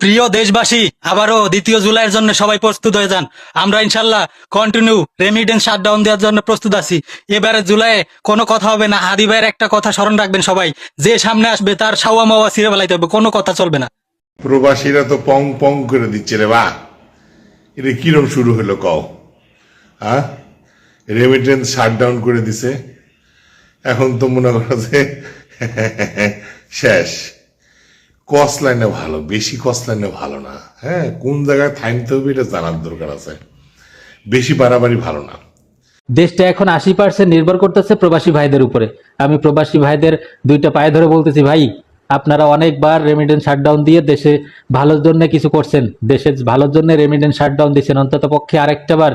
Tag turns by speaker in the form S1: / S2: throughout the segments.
S1: প্রিয় দেশবাসী, আবারও 2 জুলাইয়ের জন্য সবাই প্রস্তুত হয়ে যান। আমরা ইনশাল্লাহ কন্টিনিউ রেমিটেন্স শাটডাউন দেওয়ার জন্য প্রস্তুত আছি। এবারে জুলাইয়ে কোনো কথা হবে না। হাদি ভাইয়ের একটা কথা স্মরণ রাখবেন সবাই, যে সামনে আসবে তার সাওয়া মাওয়া ছিঁড়ে ফেলাইতে হবে, কোনো কথা চলবে না।
S2: প্রবাসীরা তো পং পং করে দিচ্ছে রে বা, এটা কিরম শুরু হলো কও? হ্যাঁ, রেমিটেন্স শাটডাউন করে দিছে, এখন তো মনে করো যে শেষ। কস্ট লাইনে ভালো, বেশি কস্ট লাইনে ভালো না। হ্যাঁ, কোন জায়গায় থামতে হবে এটা জানার দরকার আছে। বেশি বাড়াবাড়ি ভালো না।
S3: দেশটা এখন 80% নির্ভর করতেছে প্রবাসী ভাইদের উপরে। আমি প্রবাসী ভাইদের দুইটা পায়ে ধরে বলতেছি, ভাই আপনারা অনেকবার রেমিটেন্স শাটডাউন দিয়ে দেশে ভালোর জন্য কিছু করছেন, দেশের ভালোর জন্য রেমিটেন্স শাটডাউন দিয়েছেন, অন্তত পক্ষে আরেকটা বার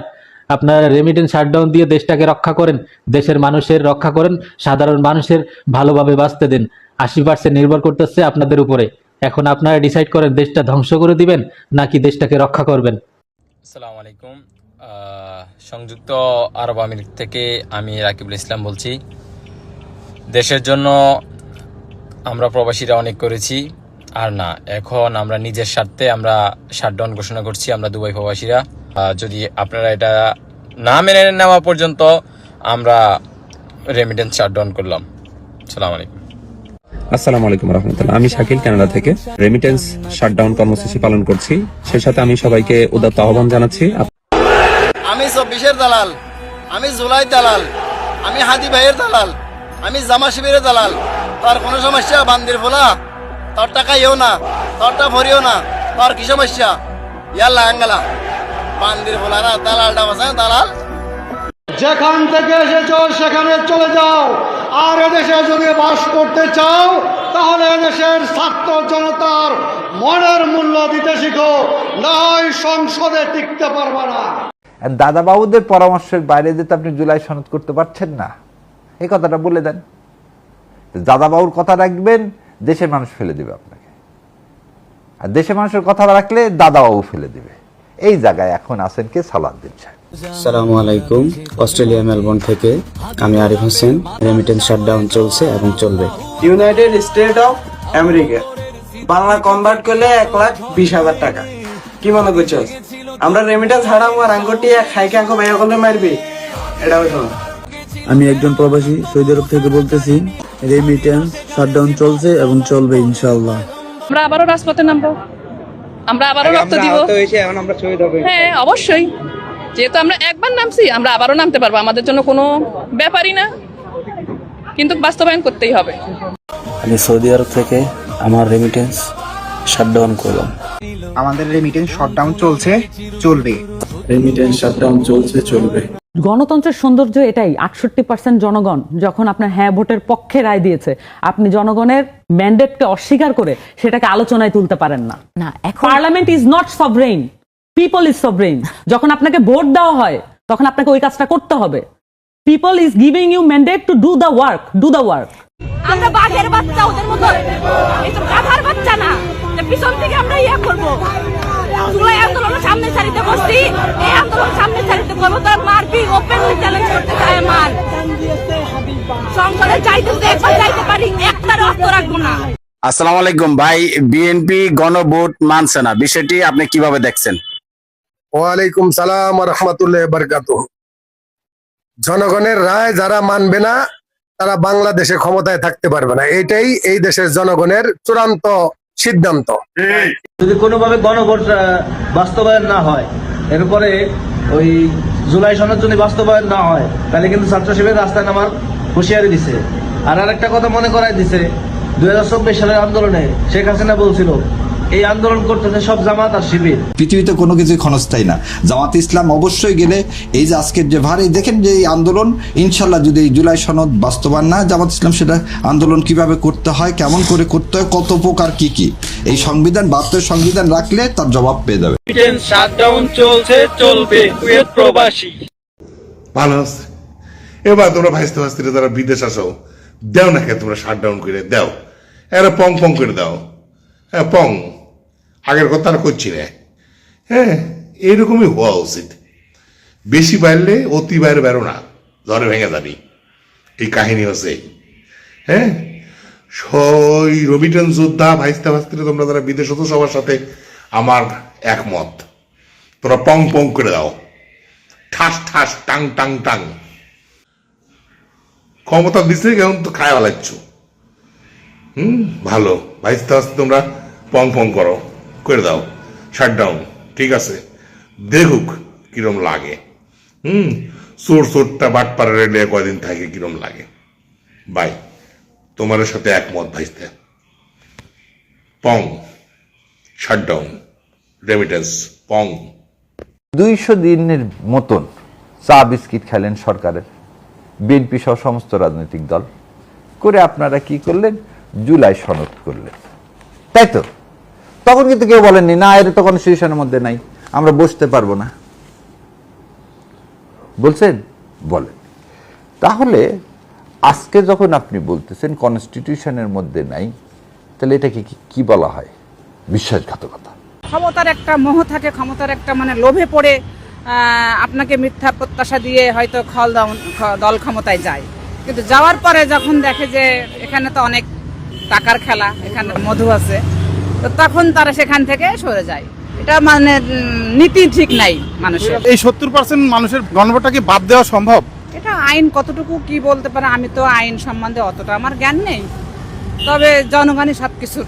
S3: আপনারা রেমিটেন্স শাটডাউন দিয়ে দেশটাকে রক্ষা করেন, দেশের মানুষের রক্ষা করেন, সাধারণ মানুষের ভালোভাবে বাঁচতে দেন। 80% নির্ভর করতেছে আপনাদের উপরে। এখন আপনারা ডিসাইড করেন দেশটা ধ্বংস করে দিবেন নাকি দেশটাকে রক্ষা করবেন।
S4: আসসালামু আলাইকুম। সংযুক্ত আরব আমিরাত থেকে আমি রাকিবুল ইসলাম বলছি। দেশের জন্য আমরা প্রবাসীরা অনেক করেছি, আর না, এখন আমরা নিজের স্বার্থে আমরা শাটডাউন ঘোষণা করছি। আমরা দুবাই প্রবাসীরা, যদি আপনারা এটা না মেনে নেওয়া পর্যন্ত আমরা রেমিটেন্স শাটডাউন করলাম। আসসালামু আলাইকুম।
S5: আসসালামু আলাইকুম রহমতুল্লাহ। আমি শাকিল, কানাডা থেকে রেমিটেন্স শাটডাউন কর্মসূচি পালন করছি। সে সাথে আমি সবাইকে উদাত্ত আহ্বান জানাচ্ছি।
S6: আমি 24-এর দালাল, আমি জুলাই দালাল, আমি হাদি ভাইয়ের দালাল, আমি জামা শিবিরের দালাল। তার কোনো সমস্যা? বান্দির ফোলা তোর টাকা ইও না, তোরটা ভরিও না, তোর কি সমস্যা? ইয়াল্লা আঙ্গালা বান্দির ফোলা না, দালালটা বাসা দালাল।
S7: যেখান থেকে এসেছো সেখানে চলে যাও, আর এদেশে যদি বাস করতে চাও তাহলে এদেশের ছাত্র জনতার মনের মূল্য দিতে শিখো, না হয় সংসদে টিকতে পারবে না।
S8: দাদা বাবুদের পরামর্শের বাইরে যেতে আপনি জুলাই সনদ করতে পারছেন না, এই কথাটা বলে দেন। দাদা বাবুর কথা রাখবেন, দেশের মানুষ ফেলে দিবে আপনাকে, আর দেশের মানুষের কথা রাখলে দাদা বাবু ফেলে দিবে। এই জায়গায় এখন আছেন কে? সালাউদ্দিন সাহেব।
S9: আসসালামু আলাইকুম। অস্ট্রেলিয়া মেলবোর্ন থেকে আমি আরিফ হোসেন। রেমিটেন্স শাটডাউন চলছে এবং চলবে।
S10: United state of America Bangla convert করলে 1,20,000 টাকা। কি মনে করছো আমরা রেমিটেন্স হারাম আর আঙ্গুটি খাইকে আঙ্গো ভাইয়া করলে মারবি? এটা হইতো না।
S9: আমি একজন প্রবাসী সৌদি আরব থেকে বলতেছি, রেমিটেন্স শাটডাউন চলছে এবং চলবে ইনশাআল্লাহ।
S11: আমরা আবারও রাজপথে নামবো, আমরা আবারও রক্ত দিব। হ্যাঁ অবশ্যই, যেহেতু আমরা একবার নামছি আমরা আবারও নামতে পারবো, আমাদের জন্য কোনো ব্যাপারই না, কিন্তু বাস্তবায়ন করতেই হবে।
S9: আমি সৌদি আরব থেকে আমার রেমিটেন্স শাটডাউন করলাম।
S10: আমাদের রেমিটেন্স শাটডাউন চলছে, চলবে।
S9: রেমিটেন্স শাটডাউন চলছে, চলবে।
S11: গণতন্ত্রের সৌন্দর্য এটাই, 68% জনগণ যখন আপনার হ্যাঁ ভোটের পক্ষে রায় দিয়েছে, আপনি জনগণের ম্যান্ডেটকে অস্বীকার করে সেটাকে আলোচনায় তুলতে পারেন না। Parliament is not sovereign, people is sovereign. যখন আপনাকে ভোট দেওয়া হয় তখন আপনাকে ওই কাজটা করতে হবে। People is giving you mandate to do the work, do the work.
S12: আমরা বাঘের বাচ্চা, ওদের মতো এই তো গাধার বাচ্চা না যে পিছন থেকে আমরা ইয়া করব। জুলাই আন্দোলন সামনে সারিতে বসছি, এই আন্দোলন সামনে সারিতে করবো। তার মারবি ওপেনলি চ্যালেঞ্জ করতে চায়, মার সংসদে যাইতে একবার যাইতে পারি, একটা রক্ত রাখবো না।
S13: আসসালামু আলাইকুম ভাই। বিএনপি গণভোট মানছে না, বিষয়টি আপনি কিভাবে দেখছেন?
S7: ওয়ালাইকুম সালাম ওয়া রাহমাতুল্লাহি ওয়া বারাকাতুহু। জনগণের রায় যারা মানবে না তারা বাংলাদেশে ক্ষমতায় থাকতে পারবে না, এটাই এই দেশের জনগণের চূড়ান্ত সিদ্ধান্ত।
S10: যদি কোনোভাবে গণভোট বাস্তবায়ন না হয়, এরপরে ওই জুলাই সনদ যদি বাস্তবায়ন না হয়, তাহলে কিন্তু ছাত্র শিবির রাস্তায় নামার হুঁশিয়ারি দিছে। আর আরেকটা কথা মনে করাই দিছে, 2024 সালের আন্দোলনে শেখ হাসিনা বলছিল এই আন্দোলন করতেছে সব জামাত আর শিবির।
S14: পৃথিবীতে কোনো কিছু ক্ষণস্থায়ী না। জামাত ইসলাম অবশ্যই গেলে এই যে আজকের যে ভারী দেখেন যে এই আন্দোলন, ইনশাল্লাহ যদি এই জুলাই সনদ বাস্তবায়ন না, জামাত ইসলাম সেটা আন্দোলন কিভাবে করতে হয়, কেমন করে করতে হয়, কত প্রকার কি এই সংবিধান, বাহাত্তর সংবিধান রাখলে তার জবাব পেয়ে যাবে।
S10: শাটডাউন চলছে, চলবে। কুয়েত প্রবাসী
S2: ভালো আছে। এবার তোমরা ভাইস্তে ভাস্তিরা যারা বিদেশ আসো, দেও না কে তোমরা শাটডাউন করে দাও, এরা পং পং করে দাও। হ্যাঁ পং, আগের কথা আর করছি না। হ্যাঁ, এইরকমই হওয়া উচিত। বেশি বাড়লে অতি বাইরে বেরো না, ঝড়ে ভেঙে যাবি। এই কাহিনী হচ্ছে। হ্যাঁ, রেমিটেন্স যোদ্ধা ভাইস্তা ভাস্তিরা তোমরা যারা বিদেশ হতো সবার সাথে আমার একমত। তোরা পং পং করে দাও, ঠাস ঠাস টাং টাং টাং। ক্ষমতা দিচ্ছে কেমন তো খায় ফেলাচ্ছ। ভালো ভাইস্তে আসতে তোমরা পং পং করো, করে দাও শাটডাউন। ঠিক আছে, দেখুক কিরম লাগে। চোর চোরটা বাটপাড়া রেলে কয়দিন থাকে কিরম লাগে। বাই, তোমার সাথে একমত ভাইস্তে। পং শাটডাউন, রেমিটেন্স পং।
S8: 200 দিনের মতন চা বিস্কিট খেলেন সরকারের, বিএনপি সহ সমস্ত রাজনৈতিক দল করে আপনারা কি করলেন? জুলাই সনদ করলেন, তাই তো? তখন কিন্তু কেউ বলেননি না এটা তো কনস্টিটিউশনের মধ্যে নাই, আমরা বসতে পারবো না, বলছেন? বলেন। তাহলে আজকে যখন আপনি বলতেছেন কনস্টিটিউশনের মধ্যে নাই, তাহলে এটাকে কি বলা হয়? বিশ্বাসঘাতকতা।
S12: ক্ষমতার একটা মোহ থাকে, ক্ষমতার একটা মানে লোভে পড়ে আপনাকে মিথ্যা প্রত্যাশা দিয়ে হয়তো দল ক্ষমতায় যায়, কিন্তু যাওয়ার পরে যখন দেখে যে এখানে তো অনেক টাকার খেলা, এখানে মধু আছে, তো তখন তারা সেখান থেকে সরে যায়। এটা মানে নীতি ঠিক নাই মানুষের।
S6: এই 70% মানুষের গণভোটটাকে বাদ দেওয়া সম্ভব?
S12: এটা আইন কতটুকু কি বলতে পারে, আমি তো আইন সম্বন্ধে অতটা আমার জ্ঞান নেই, তবে জনগণই সবকিছুর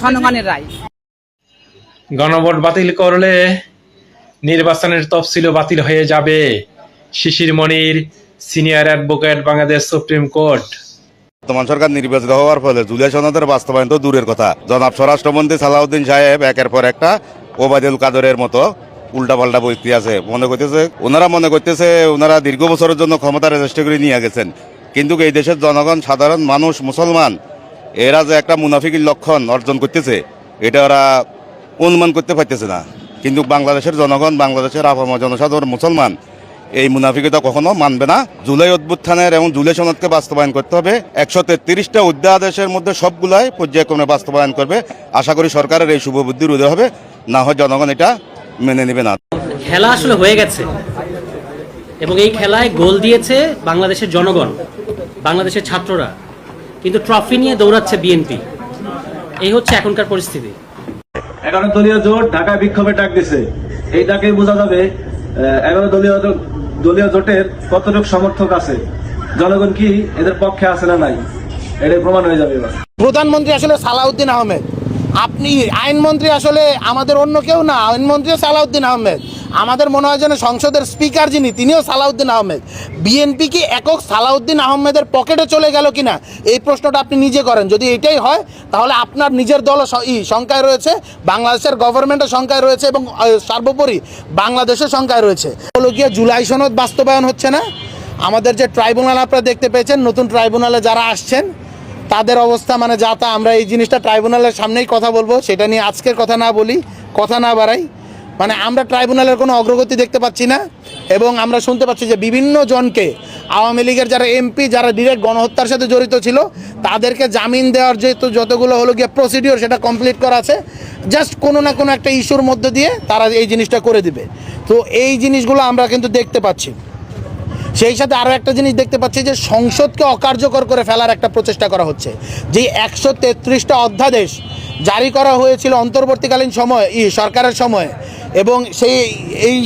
S12: জনগণের রায়।
S10: গণভোট বাতিল করলে নির্বাচনের তফসিল বাতিল হয়ে যাবে। Shishir Monir, senior advocate, Bangladesh supreme court.
S13: বর্তমান সরকার নির্বাচিত হওয়ার ফলে জুলাই সনদের বাস্তবায়ন তো দূরের কথা, জনাব স্বরাষ্ট্রমন্ত্রী সালাউদ্দিন সাহেব একের পর একটা ওবায়দুল কাদেরের মতো উল্টাপাল্টা বইতে আছে। ওনারা মনে করতেছে ওনারা দীর্ঘ বছরের জন্য ক্ষমতা রেজিস্ট্রি করে নিয়ে গেছেন, কিন্তু এই দেশের জনগণ, সাধারণ মানুষ, মুসলমান এরা যে একটা মুনাফিকের লক্ষণ অর্জন করতেছে এটা ওরা অনুমান করতে পারতেছে না। কিন্তু বাংলাদেশের জনগণ, বাংলাদেশের আপামর জনসাধারণ, মুসলমান এই মুনাফিকতা কখনো মানবে না। জুলাই অভ্যুত্থানের এবং জুলাই সনদকে বাস্তবায়ন করতে হবে। 133টা অধ্যাদেশের মধ্যে সবগুলাই পর্যায়ক্রমে বাস্তবায়ন করবে। আশা করি সরকারের এই শুভবুদ্ধির উদয় হবে, না হয় জনগণ এটা মেনে নেবে না।
S1: খেলা আসলে হয়ে গেছে এবং এই খেলায় গোল দিয়েছে বাংলাদেশের জনগণ, বাংলাদেশের ছাত্ররা, কিন্তু ট্রফি নিয়ে দৌড়াচ্ছে বিএনপি। এই হচ্ছে এখনকার পরিস্থিতি।
S10: 11 দলীয় জোট ঢাকায় বিক্ষোভের ডাক দিছে। এই ডাকে বোঝা যাবে 11 দলীয় জোটের কতটুকু সমর্থক আছে, জনগণ কি এদের পক্ষে আছে না নাই, এটাই প্রমাণ হয়ে যাবে এবার।
S6: প্রধানমন্ত্রী আসলে সালাউদ্দিন আহমেদ, আপনি আইনমন্ত্রী আসলে আমাদের অন্য কেউ না, আইনমন্ত্রীও সালাউদ্দিন আহমেদ। আমাদের মনে হয় যেন সংসদের স্পিকার যিনি, তিনিও সালাউদ্দিন আহমেদ। বিএনপি কি একক সালাউদ্দিন আহমেদের পকেটে চলে গেল কিনা, এই প্রশ্নটা আপনি নিজে করেন। যদি এটাই হয় তাহলে আপনার নিজের দলও সংখ্যায় রয়েছে, বাংলাদেশের গভর্নমেন্টের সংখ্যায় রয়েছে, এবং সর্বোপরি বাংলাদেশের সংখ্যায় রয়েছে। হলো গিয়ে জুলাই সনদ বাস্তবায়ন হচ্ছে না। আমাদের যে ট্রাইব্যুনাল আপনারা দেখতে পেয়েছেন, নতুন ট্রাইব্যুনালে যারা আসছেন তাদের অবস্থা মানে যা তা। আমরা এই জিনিসটা ট্রাইব্যুনালের সামনেই কথা বলবো, সেটা নিয়ে আজকের কথা না বলি, কথা না বাড়াই। মানে আমরা ট্রাইব্যুনালের কোনো অগ্রগতি দেখতে পাচ্ছি না, এবং আমরা শুনতে পাচ্ছি যে বিভিন্ন জনকে, আওয়ামী লীগের যারা এমপি, যারা ডিরেক্ট গণহত্যার সাথে জড়িত ছিল, তাদেরকে জামিন দেওয়ার যতগুলো হলো গিয়ে প্রসিডিওর, সেটা কমপ্লিট করা আছে। জাস্ট কোনো না কোনো একটা ইস্যুর মধ্যে দিয়ে তারা এই জিনিসটা করে দিবে। তো এই জিনিসগুলো আমরা কিন্তু দেখতে পাচ্ছি। সেই সাথে আরও একটা জিনিস দেখতে পাচ্ছি যে সংসদকে অকার্যকর করে ফেলার একটা প্রচেষ্টা করা হচ্ছে। যে 133টা অধ্যাদেশ জারি করা হয়েছিল অন্তর্বর্তীকালীন সরকারের সময়, এবং এই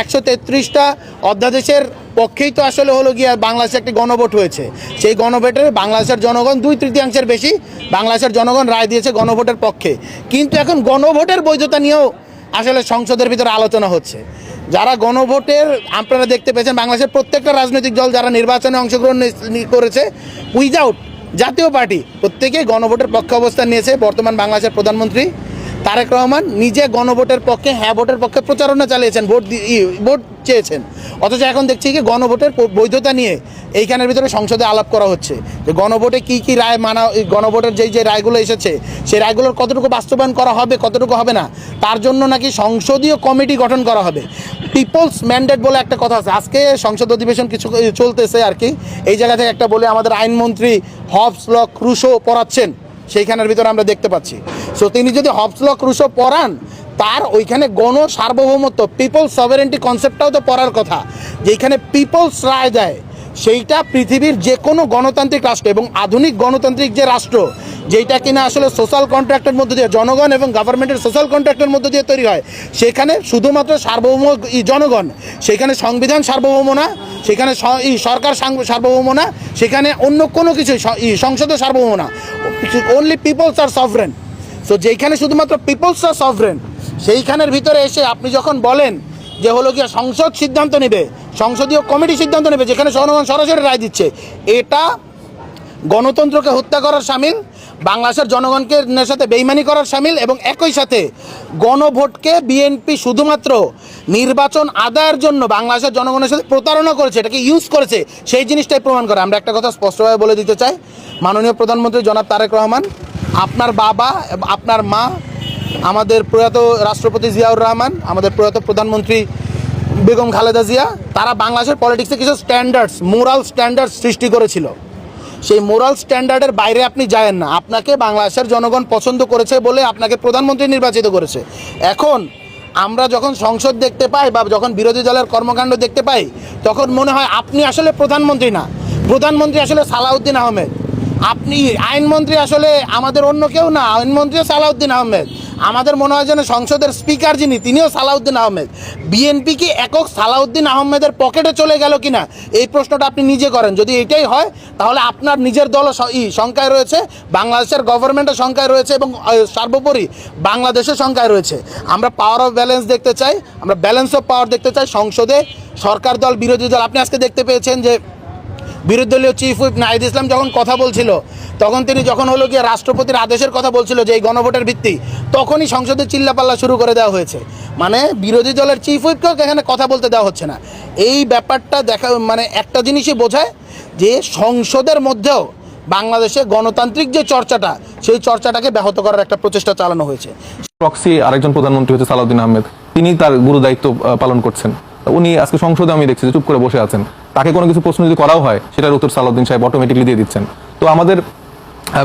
S6: 133টা অধ্যাদেশের পক্ষেই তো আসলে হলো গিয়ে বাংলাদেশে একটি গণভোট হয়েছে। সেই গণভোটে বাংলাদেশের জনগণ 2/3 বেশি বাংলাদেশের জনগণ রায় দিয়েছে গণভোটের পক্ষে। কিন্তু এখন গণভোটের বৈধতা নিয়েও আসলে সংসদের ভিতরে আলোচনা হচ্ছে। যারা গণভোটের, আপনারা দেখতে পেয়েছেন বাংলাদেশের প্রত্যেকটা রাজনৈতিক দল যারা নির্বাচনে অংশগ্রহণ করেছে উইদাউট জাতীয় পার্টি, প্রত্যেকেই গণভোটের পক্ষে অবস্থান নিয়েছে। বর্তমান বাংলাদেশের প্রধানমন্ত্রী তারেক রহমান নিজে গণভোটের পক্ষে, হ্যাঁ ভোটের পক্ষে প্রচারণা চালিয়েছেন, ভোট চেয়েছেন। অথচ এখন দেখছি কি গণভোটের বৈধতা নিয়ে এইখানের ভিতরে সংসদে আলাপ করা হচ্ছে যে গণভোটে কি রায় মানা, গণভোটের যে রায়গুলো এসেছে সেই রায়গুলোর কতটুকু বাস্তবায়ন করা হবে, কতটুকু হবে না, তার জন্য নাকি সংসদীয় কমিটি গঠন করা হবে। পিপলস ম্যান্ডেট বলে একটা কথা আছে। আজকে সংসদ অধিবেশন কিছু চলতেছে আর কি, এই জায়গা থেকে একটা বলে আমাদের আইনমন্ত্রী হবস ল ক্রুশো পড়াচ্ছেন, সেইখানের ভিতরে আমরা দেখতে পাচ্ছি। সো তিনি যদি হবস ল ক্রুশো পড়ান, তার ওইখানে গণ সার্বভৌমত্ব, পিপলস সভারেন্টি কনসেপ্টটাও তো পড়ার কথা। যেখানে পিপলস রায় দেয়, সেইটা পৃথিবীর যে কোনো গণতান্ত্রিক রাষ্ট্র এবং আধুনিক গণতান্ত্রিক যে রাষ্ট্র, যেটা কিনা আসলে সোশ্যাল কন্ট্রাক্টের মধ্যে দিয়ে জনগণ এবং গভর্নমেন্টের সোশ্যাল কন্ট্রাক্টের মধ্যে দিয়ে তৈরি হয়, সেখানে শুধুমাত্র সার্বভৌম জনগণ, সেখানে সংবিধান সার্বভৌম না, সেখানে সরকার সার্বভৌম না, সেখানে অন্য কোনো কিছু সংসদে সার্বভৌম না, অনলি পিপলস আর সভরেন। সো যেখানে শুধুমাত্র পিপলস আর সভরেন, সেইখানের ভিতরে এসে আপনি যখন বলেন যে হলো গিয়ে সংসদ সিদ্ধান্ত নেবে, সংসদীয় কমিটি সিদ্ধান্ত নেবে, যেখানে জনগণ সরাসরি রায় দিচ্ছে, এটা গণতন্ত্রকে হত্যা করার শামিল, বাংলাদেশের জনগণকে সাথে বেইমানি করার শামিল, এবং একই সাথে গণভোটকে বিএনপি শুধুমাত্র নির্বাচন আদায়ের জন্য বাংলাদেশের জনগণের সাথে প্রতারণা করেছে, এটাকে ইউজ করেছে, সেই জিনিসটাই প্রমাণ করে। আমরা একটা কথা স্পষ্টভাবে বলে দিতে চাই, মাননীয় প্রধানমন্ত্রী জনাব তারেক রহমান, আপনার বাবা, আপনার মা, আমাদের প্রয়াত রাষ্ট্রপতি জিয়াউর রহমান, আমাদের প্রয়াত প্রধানমন্ত্রী বেগম খালেদা জিয়া, তারা বাংলাদেশের পলিটিক্সে কিছু স্ট্যান্ডার্ডস, মোরাল স্ট্যান্ডার্ডস সৃষ্টি করেছিল। সেই মোরাল স্ট্যান্ডার্ডের বাইরে আপনি যায়েন না। আপনাকে বাংলাদেশের জনগণ পছন্দ করেছে বলে আপনাকে প্রধানমন্ত্রী নির্বাচিত করেছে। এখন আমরা যখন সংসদ দেখতে পাই বা যখন বিরোধী দলের কর্মকাণ্ড দেখতে পাই, তখন মনে হয় আপনি আসলে প্রধানমন্ত্রী না, প্রধানমন্ত্রী আসলে সালাউদ্দিন আহমেদ, আপনি আইনমন্ত্রী আসলে আমাদের অন্য কেউ না, আইনমন্ত্রীও সালাউদ্দিন আহমেদ। আমাদের মনে হয় যেন সংসদের স্পিকার যিনি, তিনিও সালাউদ্দিন আহমেদ। বিএনপি কি একক সালাউদ্দিন আহমেদের পকেটে চলে গেল কিনা, এই প্রশ্নটা আপনি নিজে করেন। যদি এটাই হয়, তাহলে আপনার নিজের দলও সংখ্যায় রয়েছে, বাংলাদেশের গভর্নমেন্টের সংখ্যায় রয়েছে, এবং সর্বোপরি বাংলাদেশের সংখ্যায় রয়েছে। আমরা পাওয়ার অফ ব্যালেন্স দেখতে চাই, আমরা ব্যালেন্স অফ পাওয়ার দেখতে চাই সংসদে। সরকার দল, বিরোধী দল, আপনি আজকে দেখতে পেয়েছেন যে বিরোধী দলীয় চিফ হুইপ নাহিদ ইসলাম যখন কথা বলছিল, তখন তিনি যখন হলো গিয়ে রাষ্ট্রপতির আদেশের কথা বলছিল যে এই গণভোটের ভিত্তি, তখনই সংসদে চিল্লাপাল্লা শুরু করে দেওয়া হয়েছে। মানে বিরোধী দলের চিফ হুইপকেও এখানে কথা বলতে দেওয়া হচ্ছে না। এই ব্যাপারটা দেখা মানে একটা জিনিসই বোঝায় যে সংসদের মধ্যেও বাংলাদেশে গণতান্ত্রিক যে চর্চাটা, সেই চর্চাটাকে ব্যাহত করার একটা প্রচেষ্টা চালানো হয়েছে।
S5: প্রক্সি আরেকজন প্রধানমন্ত্রী হচ্ছে সালাউদ্দিন আহমেদ, তিনি তার গুরু দায়িত্ব পালন করছেন। উনি আজকে সংসদে আমি দেখছি যে চুপ করে বসে আছেন, তাকে কোনো কিছু প্রশ্ন যদি করাও হয় সেটার উত্তর সালাউদ্দিন সাহেব অটোমেটিকলি দিয়ে দিচ্ছেন। তো আমাদের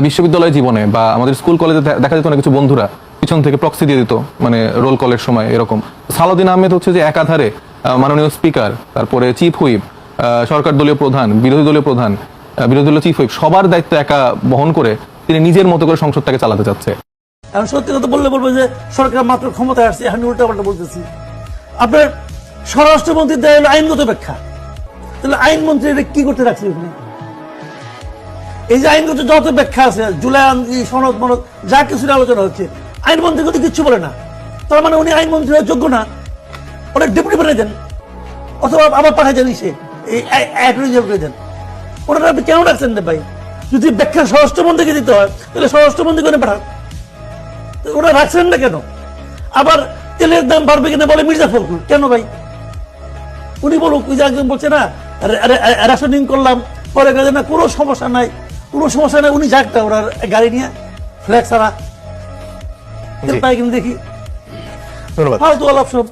S5: বিশ্ববিদ্যালয় জীবনে বা আমাদের স্কুল কলেজে দেখা যেত না কিছু বন্ধুরা পিছন থেকে প্রক্সি দিয়ে দিত, মানে রোল কলের সময় এরকম। সালাউদ্দিন আহমেদ হচ্ছে যে একাধারে মাননীয় স্পিকার, তারপরে চিফ হুইপ, সরকার দলীয় প্রধান, বিরোধী দলীয় প্রধান, বিরোধী দলীয় চিফ হুইপ, সবার দায়িত্ব একা বহন করে তিনি নিজের মতো করে সংসদটাকে চালাতে চাচ্ছে।
S10: এখন সত্যি কথা বললে বলবো যে সরকার মাত্র ক্ষমতায় আসছে, এখন উল্টা পাল্টা বলতেছি। আপনার স্বরাষ্ট্রমন্ত্রীর দেয় হলো আইনগত ব্যাখ্যা, তাহলে আইনমন্ত্রী এটা কি করতে রাখছে ওখানে? এই যে আইনগত যত ব্যাখ্যা আছে, জুলাই সনদ মনদ যা কিছু আলোচনা হচ্ছে, আইনমন্ত্রী কিন্তু কিচ্ছু বলে না। তার মানে উনি আইনমন্ত্রী যোগ্য না, অনেক ডেপুটি বানিয়ে দেন, অথবা আবার পাঠাই দেন সে অ্যাটর্নি জেনারেল দেন। ওনারা আপনি কেন রাখছেন না ভাই? যদি ব্যাখ্যা স্বরাষ্ট্রমন্ত্রীকে দিতে হয়, তাহলে স্বরাষ্ট্রমন্ত্রী করে পাঠান। ওরা রাখছেন না কেন? আবার তেলের দাম বাড়বে কিনা বলে মির্জা ফখরুল, কেন ভাই? উনি বলুক, ওই যে একজন বলছে না রেশনিং করলাম, পরে গেছে না কোনো সমস্যা নাই, কোনো সমস্যা নাই, উনি যাকটা ওনার গাড়ি নিয়ে ফ্ল্যাট ছাড়া তেল পাই কিনা দেখি, ফালতু আলাপ সব।